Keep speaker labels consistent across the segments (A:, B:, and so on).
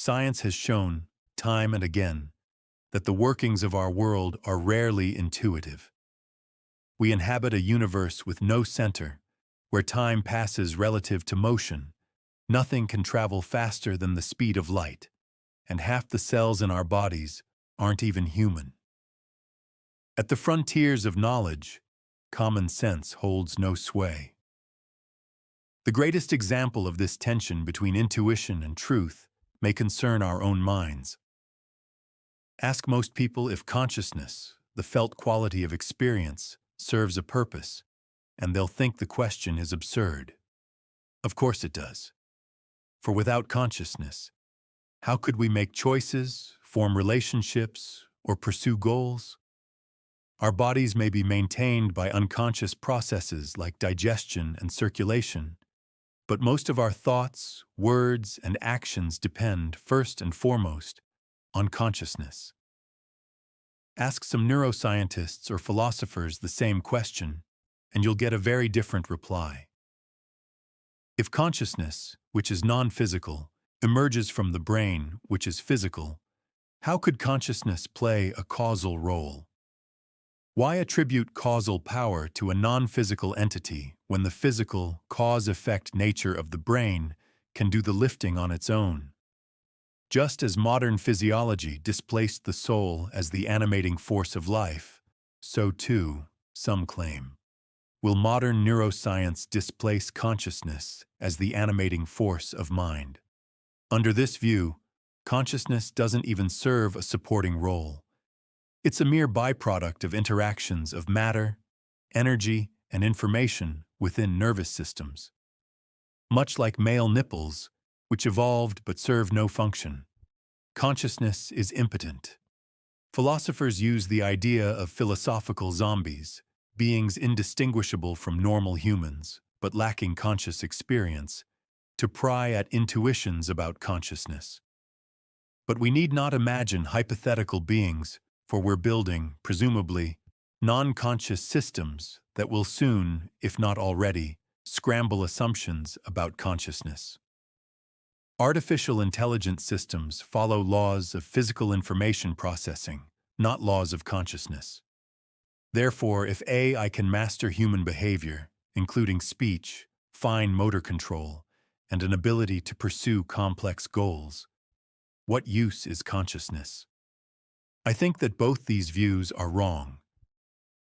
A: Science has shown, time and again, that the workings of our world are rarely intuitive. We inhabit a universe with no center, where time passes relative to motion. Nothing can travel faster than the speed of light, and half the cells in our bodies aren't even human. At the frontiers of knowledge, common sense holds no sway. The greatest example of this tension between intuition and truth may concern our own minds. Ask most people if consciousness, the felt quality of experience, serves a purpose, and they'll think the question is absurd. Of course it does. For without consciousness, how could we make choices, form relationships, or pursue goals? Our bodies may be maintained by unconscious processes like digestion and circulation, but most of our thoughts, words, and actions depend, first and foremost, on consciousness. Ask some neuroscientists or philosophers the same question, and you'll get a very different reply. If consciousness, which is non-physical, emerges from the brain, which is physical, how could consciousness play a causal role? Why attribute causal power to a non-physical entity when the physical, cause-effect nature of the brain can do the lifting on its own? Just as modern physiology displaced the soul as the animating force of life, so too, some claim, will modern neuroscience displace consciousness as the animating force of mind. Under this view, consciousness doesn't even serve a supporting role. It's a mere byproduct of interactions of matter, energy, and information within nervous systems. Much like male nipples, which evolved but serve no function, consciousness is impotent. Philosophers use the idea of philosophical zombies, beings indistinguishable from normal humans, but lacking conscious experience, to pry at intuitions about consciousness. But we need not imagine hypothetical beings, for we're building, presumably, non-conscious systems that will soon, if not already, scramble assumptions about consciousness. Artificial intelligence systems follow laws of physical information processing, not laws of consciousness. Therefore, if AI can master human behavior, including speech, fine motor control, and an ability to pursue complex goals, what use is consciousness? I think that both these views are wrong.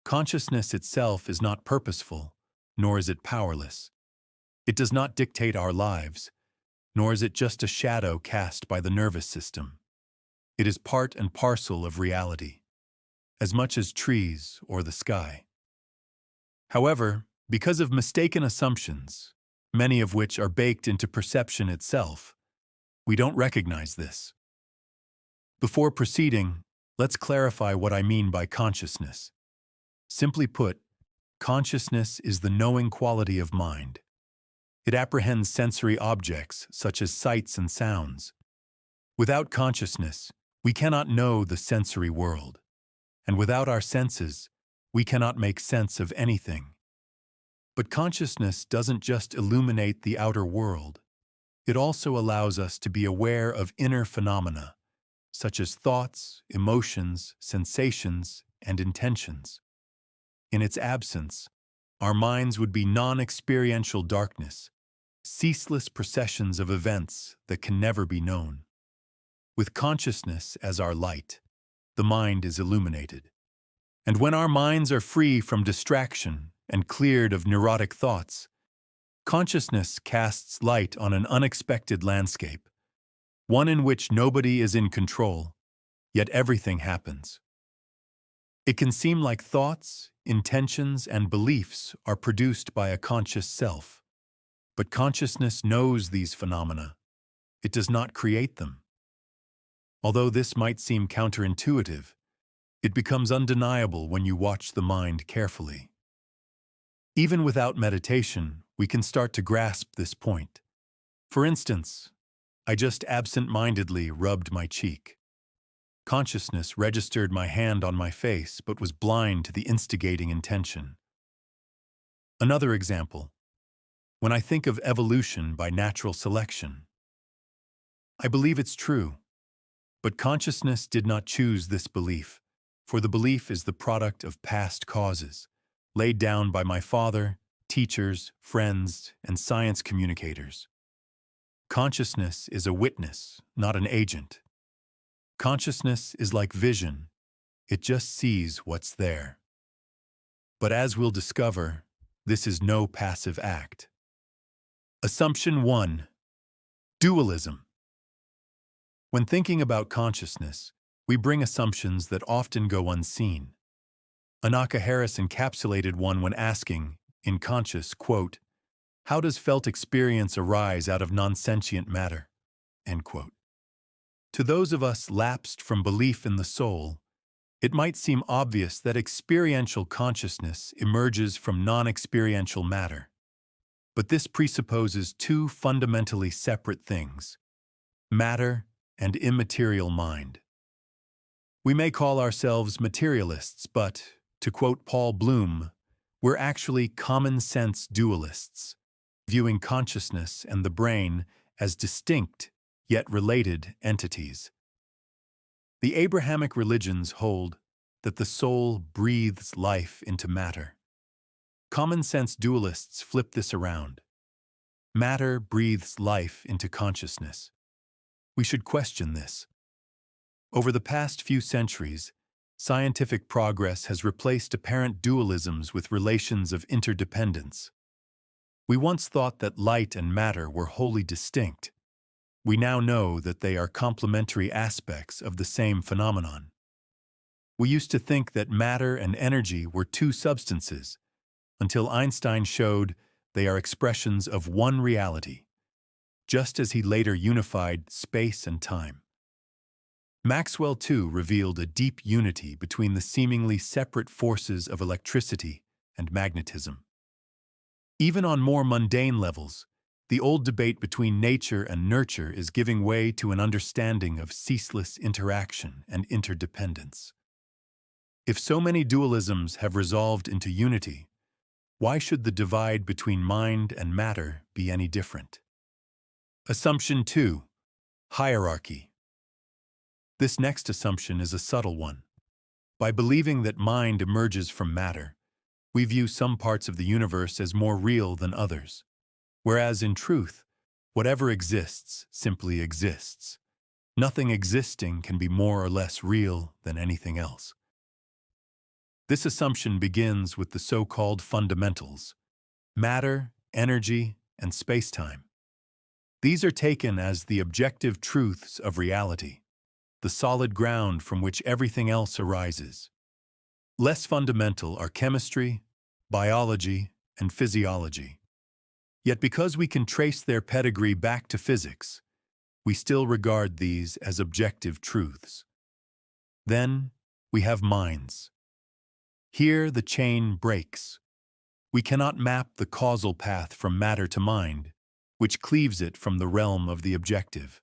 A: Consciousness itself is not purposeful, nor is it powerless. It does not dictate our lives, nor is it just a shadow cast by the nervous system. It is part and parcel of reality, as much as trees or the sky. However, because of mistaken assumptions, many of which are baked into perception itself, we don't recognize this. Before proceeding, let's clarify what I mean by consciousness. Simply put, consciousness is the knowing quality of mind. It apprehends sensory objects such as sights and sounds. Without consciousness, we cannot know the sensory world. And without our senses, we cannot make sense of anything. But consciousness doesn't just illuminate the outer world. It also allows us to be aware of inner phenomena, such as thoughts, emotions, sensations, and intentions. In its absence, our minds would be non-experiential darkness, ceaseless processions of events that can never be known. With consciousness as our light, the mind is illuminated. And when our minds are free from distraction and cleared of neurotic thoughts, consciousness casts light on an unexpected landscape, one in which nobody is in control, yet everything happens. It can seem like thoughts, intentions, and beliefs are produced by a conscious self, but consciousness knows these phenomena. It does not create them. Although this might seem counterintuitive, it becomes undeniable when you watch the mind carefully. Even without meditation, we can start to grasp this point. For instance, I just absent-mindedly rubbed my cheek. Consciousness registered my hand on my face but was blind to the instigating intention. Another example. When I think of evolution by natural selection, I believe it's true, but consciousness did not choose this belief, for the belief is the product of past causes, laid down by my father, teachers, friends, and science communicators. Consciousness is a witness, not an agent. Consciousness is like vision, it just sees what's there. But as we'll discover, this is no passive act. Assumption 1. Dualism. When thinking about consciousness, we bring assumptions that often go unseen. Anaka Harris encapsulated one when asking, in Conscious, quote, "How does felt experience arise out of non-sentient matter?" End quote. To those of us lapsed from belief in the soul, it might seem obvious that experiential consciousness emerges from non-experiential matter. But this presupposes two fundamentally separate things: matter and immaterial mind. We may call ourselves materialists, but, to quote Paul Bloom, we're actually common-sense dualists, viewing consciousness and the brain as distinct yet related entities. The Abrahamic religions hold that the soul breathes life into matter. Common-sense dualists flip this around. Matter breathes life into consciousness. We should question this. Over the past few centuries, scientific progress has replaced apparent dualisms with relations of interdependence. We once thought that light and matter were wholly distinct. We now know that they are complementary aspects of the same phenomenon. We used to think that matter and energy were two substances, until Einstein showed they are expressions of one reality, just as he later unified space and time. Maxwell, too, revealed a deep unity between the seemingly separate forces of electricity and magnetism. Even on more mundane levels, the old debate between nature and nurture is giving way to an understanding of ceaseless interaction and interdependence. If so many dualisms have resolved into unity, why should the divide between mind and matter be any different? Assumption 2. Hierarchy. This next assumption is a subtle one. By believing that mind emerges from matter, we view some parts of the universe as more real than others, whereas in truth, whatever exists simply exists. Nothing existing can be more or less real than anything else. This assumption begins with the so-called fundamentals: matter, energy, and space-time. These are taken as the objective truths of reality, the solid ground from which everything else arises. Less fundamental are chemistry, biology, and physiology. Yet because we can trace their pedigree back to physics, we still regard these as objective truths. Then we have minds. Here the chain breaks. We cannot map the causal path from matter to mind, which cleaves it from the realm of the objective.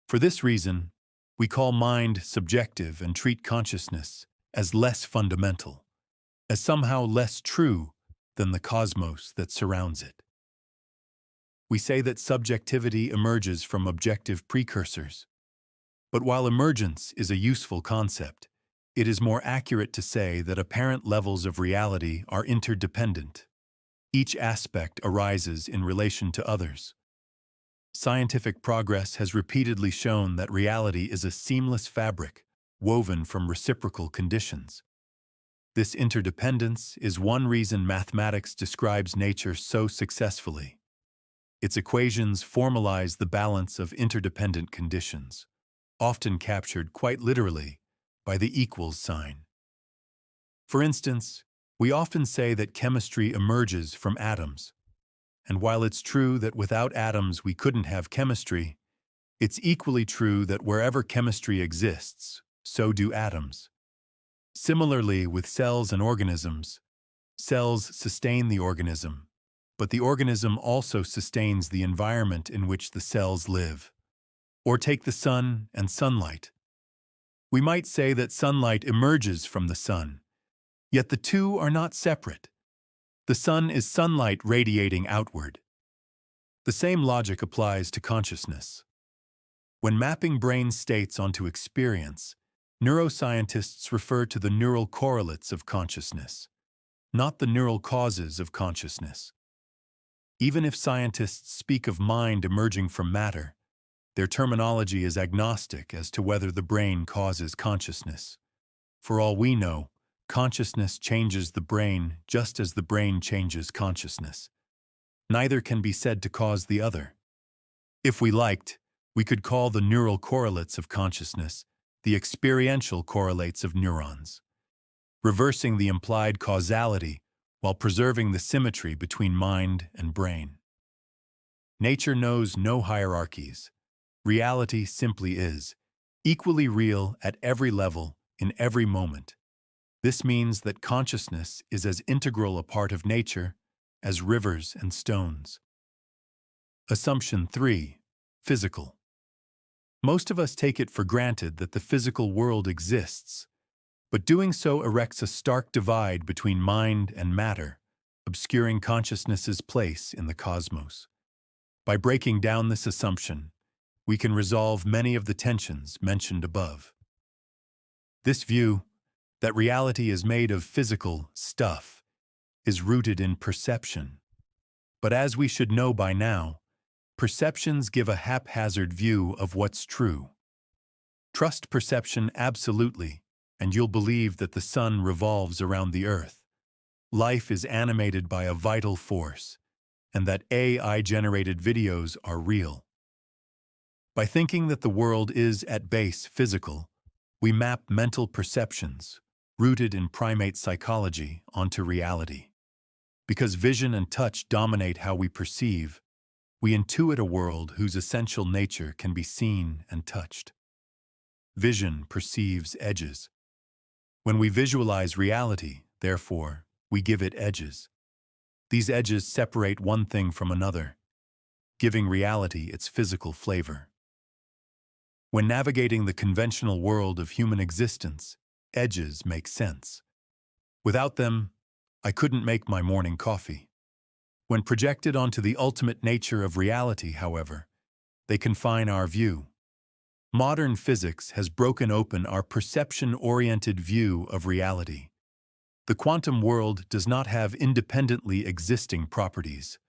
A: For this reason, we call mind subjective and treat consciousness as less fundamental, as somehow less true than the cosmos that surrounds it. We say that subjectivity emerges from objective precursors. But while emergence is a useful concept, it is more accurate to say that apparent levels of reality are interdependent. Each aspect arises in relation to others. Scientific progress has repeatedly shown that reality is a seamless fabric, woven from reciprocal conditions. This interdependence is one reason mathematics describes nature so successfully. Its equations formalize the balance of interdependent conditions, often captured quite literally by the equals sign. For instance, we often say that chemistry emerges from atoms. And while it's true that without atoms we couldn't have chemistry, it's equally true that wherever chemistry exists, so do atoms. Similarly with cells and organisms, cells sustain the organism, but the organism also sustains the environment in which the cells live. Or take the sun and sunlight. We might say that sunlight emerges from the sun, yet the two are not separate. The sun is sunlight radiating outward. The same logic applies to consciousness. When mapping brain states onto experience, neuroscientists refer to the neural correlates of consciousness, not the neural causes of consciousness. Even if scientists speak of mind emerging from matter, their terminology is agnostic as to whether the brain causes consciousness. For all we know, consciousness changes the brain just as the brain changes consciousness. Neither can be said to cause the other. If we liked, we could call the neural correlates of consciousness the experiential correlates of neurons, reversing the implied causality while preserving the symmetry between mind and brain. Nature knows no hierarchies. Reality simply is, equally real at every level, in every moment. This means that consciousness is as integral a part of nature as rivers and stones. Assumption 3. Physical. Most of us take it for granted that the physical world exists, but doing so erects a stark divide between mind and matter, obscuring consciousness's place in the cosmos. By breaking down this assumption, we can resolve many of the tensions mentioned above. This view, that reality is made of physical stuff, is rooted in perception. But as we should know by now, perceptions give a haphazard view of what's true. Trust perception absolutely, and you'll believe that the sun revolves around the earth. Life is animated by a vital force, and that AI-generated videos are real. By thinking that the world is at base physical, we map mental perceptions, rooted in primate psychology, onto reality. Because vision and touch dominate how we perceive, we intuit a world whose essential nature can be seen and touched. Vision perceives edges. When we visualize reality, therefore, we give it edges. These edges separate one thing from another, giving reality its physical flavor. When navigating the conventional world of human existence, edges make sense. Without them, I couldn't make my morning coffee. When projected onto the ultimate nature of reality, however, they confine our view. Modern physics has broken open our perception-oriented view of reality. The quantum world does not have independently existing properties.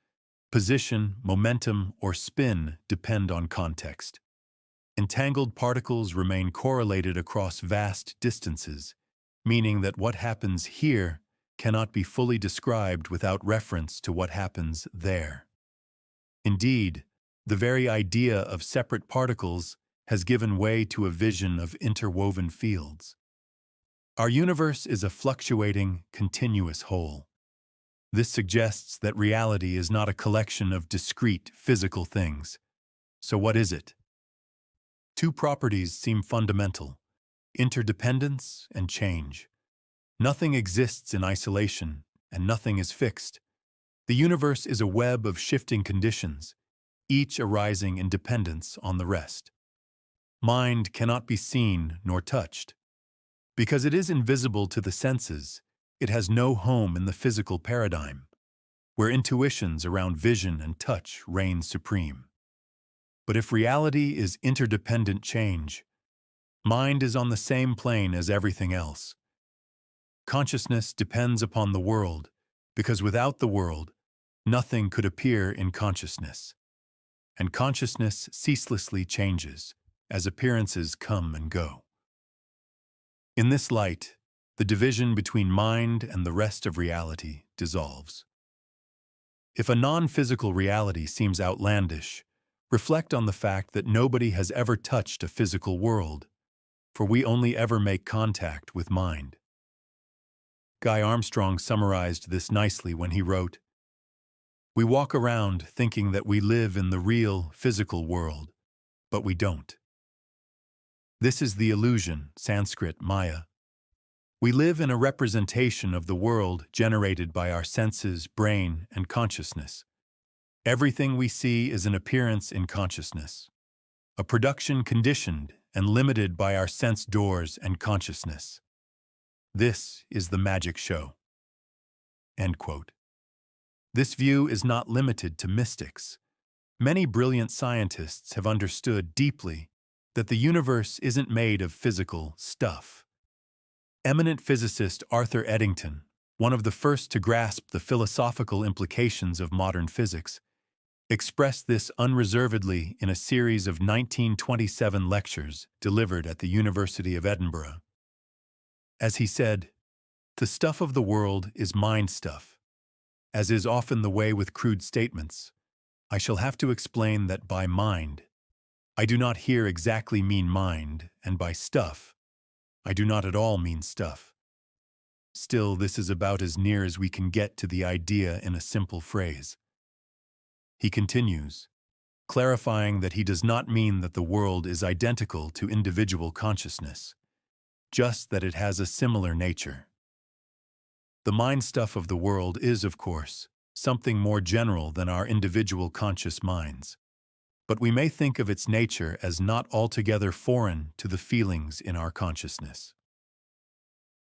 A: Position, momentum, or spin depend on context. Entangled particles remain correlated across vast distances, meaning that what happens here cannot be fully described without reference to what happens there. Indeed, the very idea of separate particles has given way to a vision of interwoven fields. Our universe is a fluctuating, continuous whole. This suggests that reality is not a collection of discrete physical things. So what is it? Two properties seem fundamental: interdependence and change. Nothing exists in isolation, and nothing is fixed. The universe is a web of shifting conditions, each arising in dependence on the rest. Mind cannot be seen nor touched. Because it is invisible to the senses, it has no home in the physical paradigm, where intuitions around vision and touch reign supreme. But if reality is interdependent change, mind is on the same plane as everything else. Consciousness depends upon the world, because without the world, nothing could appear in consciousness. And consciousness ceaselessly changes, as appearances come and go. In this light, the division between mind and the rest of reality dissolves. If a non-physical reality seems outlandish, reflect on the fact that nobody has ever touched a physical world, for we only ever make contact with mind. Guy Armstrong summarized this nicely when he wrote, "We walk around thinking that we live in the real, physical world, but we don't. This is the illusion, Sanskrit Maya. We live in a representation of the world generated by our senses, brain, and consciousness. Everything we see is an appearance in consciousness, a production conditioned and limited by our sense doors and consciousness. This is the magic show." End quote. This view is not limited to mystics. Many brilliant scientists have understood deeply that the universe isn't made of physical stuff. Eminent physicist Arthur Eddington, one of the first to grasp the philosophical implications of modern physics, expressed this unreservedly in a series of 1927 lectures delivered at the University of Edinburgh. As he said, "The stuff of the world is mind stuff. As is often the way with crude statements, I shall have to explain that by mind, I do not here exactly mean mind, and by stuff, I do not at all mean stuff. Still, this is about as near as we can get to the idea in a simple phrase." He continues, clarifying that he does not mean that the world is identical to individual consciousness, just that it has a similar nature. The mind stuff of the world is, of course, something more general than our individual conscious minds, but we may think of its nature as not altogether foreign to the feelings in our consciousness.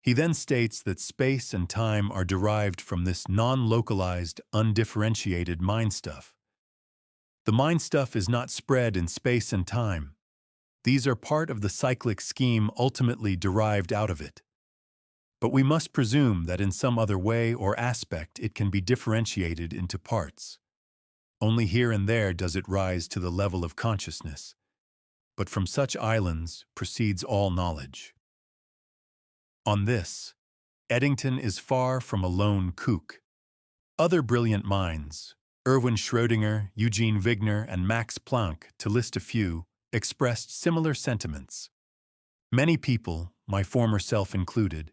A: He then states that space and time are derived from this non-localized, undifferentiated mind stuff. The mind stuff is not spread in space and time. These are part of the cyclic scheme ultimately derived out of it. But we must presume that in some other way or aspect it can be differentiated into parts. Only here and there does it rise to the level of consciousness. But from such islands proceeds all knowledge. On this, Eddington is far from a lone kook. Other brilliant minds, Erwin Schrödinger, Eugene Wigner, and Max Planck, to list a few, expressed similar sentiments. Many people, my former self included,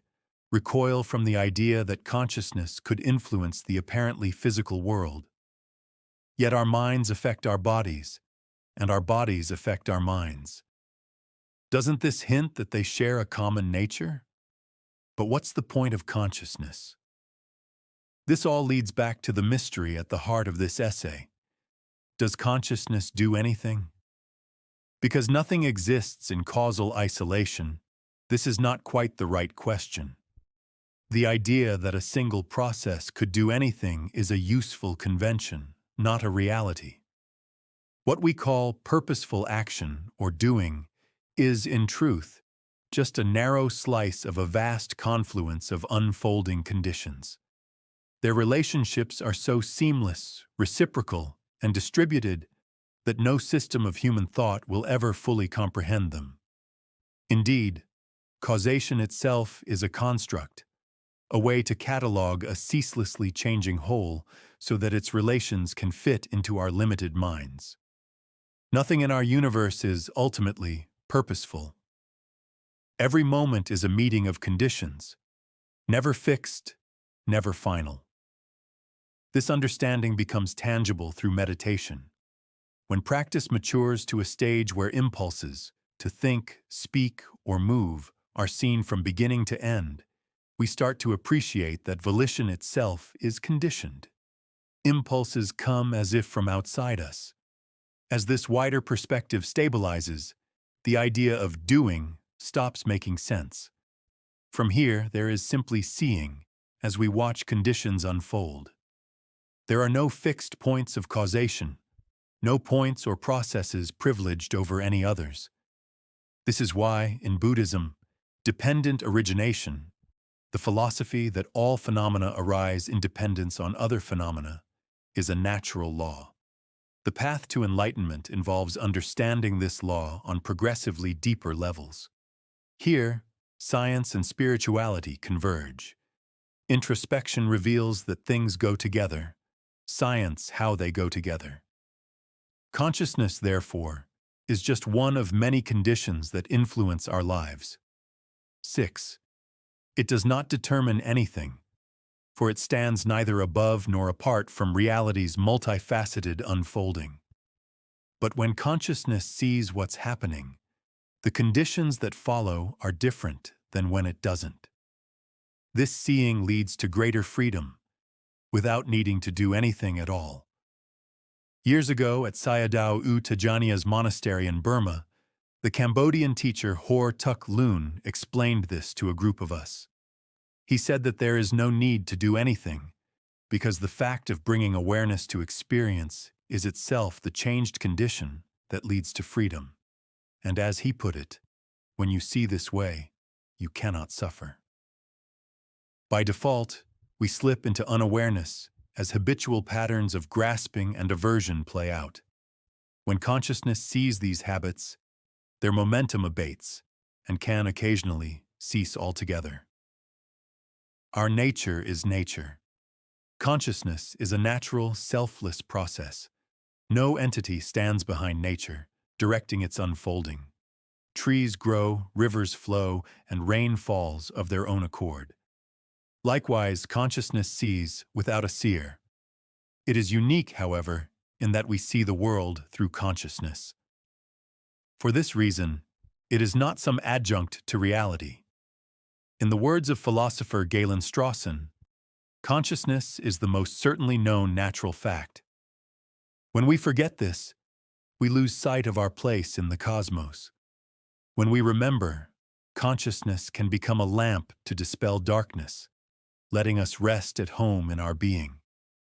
A: recoil from the idea that consciousness could influence the apparently physical world. Yet our minds affect our bodies, and our bodies affect our minds. Doesn't this hint that they share a common nature? But what's the point of consciousness? This all leads back to the mystery at the heart of this essay. Does consciousness do anything? Because nothing exists in causal isolation, this is not quite the right question. The idea that a single process could do anything is a useful convention, not a reality. What we call purposeful action or doing is, in truth, just a narrow slice of a vast confluence of unfolding conditions. Their relationships are so seamless, reciprocal, and distributed that no system of human thought will ever fully comprehend them. Indeed, causation itself is a construct, a way to catalog a ceaselessly changing whole so that its relations can fit into our limited minds. Nothing in our universe is ultimately purposeful. Every moment is a meeting of conditions, never fixed, never final. This understanding becomes tangible through meditation. When practice matures to a stage where impulses, to think, speak, or move, are seen from beginning to end, we start to appreciate that volition itself is conditioned. Impulses come as if from outside us. As this wider perspective stabilizes, the idea of doing stops making sense. From here, there is simply seeing as we watch conditions unfold. There are no fixed points of causation, no points or processes privileged over any others. This is why, in Buddhism, dependent origination, the philosophy that all phenomena arise in dependence on other phenomena, is a natural law. The path to enlightenment involves understanding this law on progressively deeper levels. Here, science and spirituality converge. Introspection reveals that things go together, science how they go together. Consciousness, therefore, is just one of many conditions that influence our lives. 6. It does not determine anything, for it stands neither above nor apart from reality's multifaceted unfolding. But when consciousness sees what's happening, the conditions that follow are different than when it doesn't. This seeing leads to greater freedom, without needing to do anything at all. Years ago at Sayadaw U Tejaniya's monastery in Burma, the Cambodian teacher Hor Tuk Loon explained this to a group of us. He said that there is no need to do anything, because the fact of bringing awareness to experience is itself the changed condition that leads to freedom. And as he put it, when you see this way, you cannot suffer. By default, we slip into unawareness as habitual patterns of grasping and aversion play out. When consciousness sees these habits, their momentum abates and can occasionally cease altogether. Our nature is nature. Consciousness is a natural, selfless process. No entity stands behind nature, directing its unfolding. Trees grow, rivers flow, and rain falls of their own accord. Likewise, consciousness sees without a seer. It is unique, however, in that we see the world through consciousness. For this reason, it is not some adjunct to reality. In the words of philosopher Galen Strawson, consciousness is the most certainly known natural fact. When we forget this, we lose sight of our place in the cosmos. When we remember, consciousness can become a lamp to dispel darkness, letting us rest at home in our being.